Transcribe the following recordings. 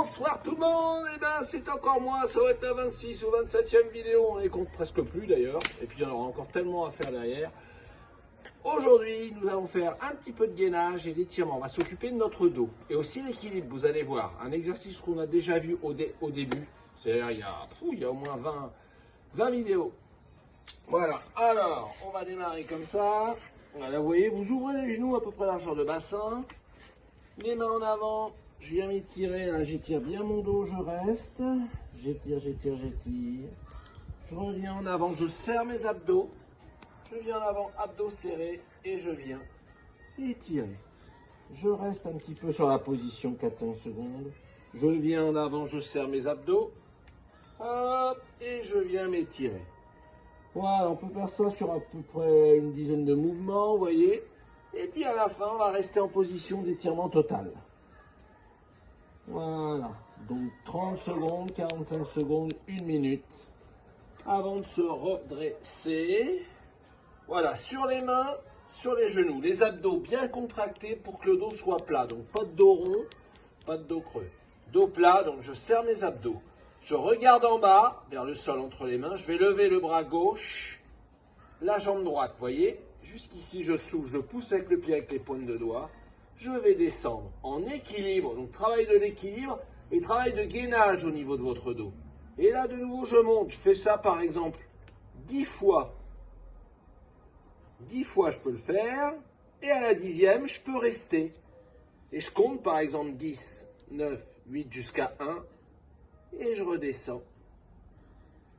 Bonsoir tout le monde, et ben c'est encore moi, ça va être la 26 ou 27e vidéo, on les compte presque plus d'ailleurs, et puis il y en aura encore tellement à faire derrière. Aujourd'hui, nous allons faire un petit peu de gainage et d'étirement, on va s'occuper de notre dos, et aussi l'équilibre, vous allez voir, un exercice qu'on a déjà vu au début, c'est-à-dire il y a au moins 20 vidéos. Voilà, alors on va démarrer comme ça, voilà, vous voyez, vous ouvrez les genoux à peu près largeur de bassin, les mains en avant. Je viens m'étirer, là j'étire bien mon dos, je reste, j'étire, je reviens en avant, je serre mes abdos, je viens en avant, abdos serrés, et je viens étirer. Je reste un petit peu sur la position 4-5 secondes, je viens en avant, je serre mes abdos, hop, et je viens m'étirer. Voilà, on peut faire ça sur à peu près une dizaine de mouvements, vous voyez, et puis à la fin, on va rester en position d'étirement total. Voilà, donc 30 secondes, 45 secondes, 1 minute, avant de se redresser. Voilà, sur les mains, sur les genoux, les abdos bien contractés pour que le dos soit plat. Donc pas de dos rond, pas de dos creux. Dos plat, donc je serre mes abdos. Je regarde en bas, vers le sol entre les mains, je vais lever le bras gauche, la jambe droite, vous voyez. Jusqu'ici je souffle, je pousse avec le pied avec les pointes de doigts. Je vais descendre en équilibre, donc travail de l'équilibre et travail de gainage au niveau de votre dos. Et là, de nouveau, je monte. Je fais ça, par exemple, 10 fois. 10 fois, je peux le faire. Et à la 10e, je peux rester. Et je compte, par exemple, 10, 9, 8 jusqu'à 1. Et je redescends.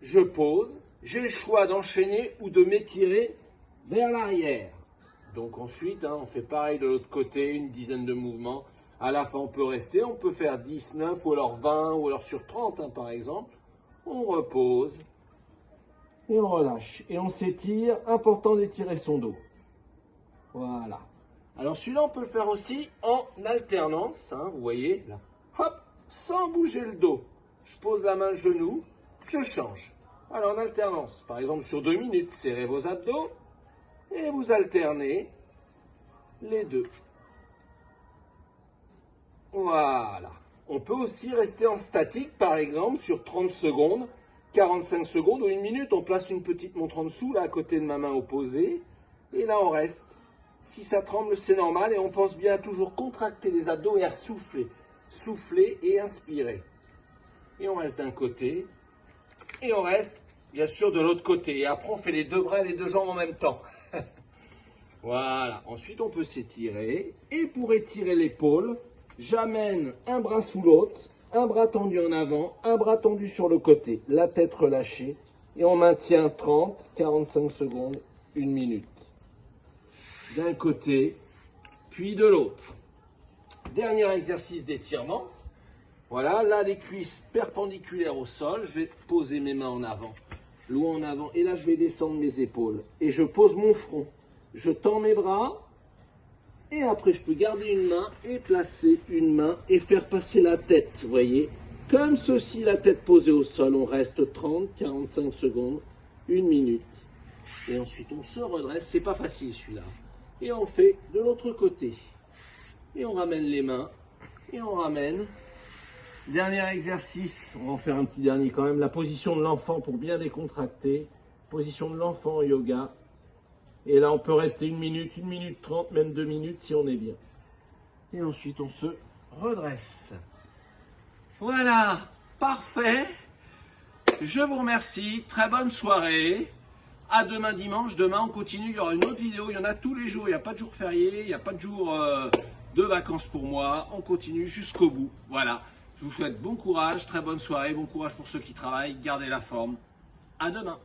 Je pose. J'ai le choix d'enchaîner ou de m'étirer vers l'arrière. Donc ensuite, on fait pareil de l'autre côté, une dizaine de mouvements. À la fin, on peut rester, on peut faire 10, 9, ou alors 20, ou alors sur 30, par exemple. On repose et on relâche. Et on s'étire, important d'étirer son dos. Voilà. Alors celui-là, on peut le faire aussi en alternance, vous voyez, là. Hop, sans bouger le dos. Je pose la main, le genou, je change. Alors en alternance, par exemple sur 2 minutes, serrez vos abdos. Et vous alternez les deux. Voilà. On peut aussi rester en statique, par exemple, sur 30 secondes, 45 secondes ou 1 minute. On place une petite montre en dessous, là, à côté de ma main opposée. Et là, on reste. Si ça tremble, c'est normal. Et on pense bien à toujours contracter les abdos et à souffler. Souffler et inspirer. Et on reste d'un côté. Et on reste, bien sûr, de l'autre côté. Et après, on fait les deux bras et les deux jambes en même temps. Voilà. Ensuite, on peut s'étirer. Et pour étirer l'épaule, j'amène un bras sous l'autre, un bras tendu en avant, un bras tendu sur le côté, la tête relâchée. Et on maintient 30, 45 secondes, 1 minute. D'un côté, puis de l'autre. Dernier exercice d'étirement. Voilà, là, les cuisses perpendiculaires au sol. Je vais poser mes mains en avant. Loin en avant, et là je vais descendre mes épaules, et je pose mon front, je tends mes bras, et après je peux garder une main, et placer une main, et faire passer la tête, vous voyez, comme ceci, la tête posée au sol, on reste 30, 45 secondes, 1 minute, et ensuite on se redresse, c'est pas facile celui-là, et on fait de l'autre côté, et on ramène les mains, et on ramène. Dernier exercice, on va en faire un petit dernier quand même, la position de l'enfant pour bien décontracter. Position de l'enfant au yoga. Et là, on peut rester 1 minute, 1 minute 30, même 2 minutes si on est bien. Et ensuite, on se redresse. Voilà, parfait. Je vous remercie, très bonne soirée. À demain dimanche, demain on continue, il y aura une autre vidéo, il y en a tous les jours, il n'y a pas de jour férié, il n'y a pas de jour de vacances pour moi. On continue jusqu'au bout, voilà. Je vous souhaite bon courage, très bonne soirée, bon courage pour ceux qui travaillent, gardez la forme. À demain.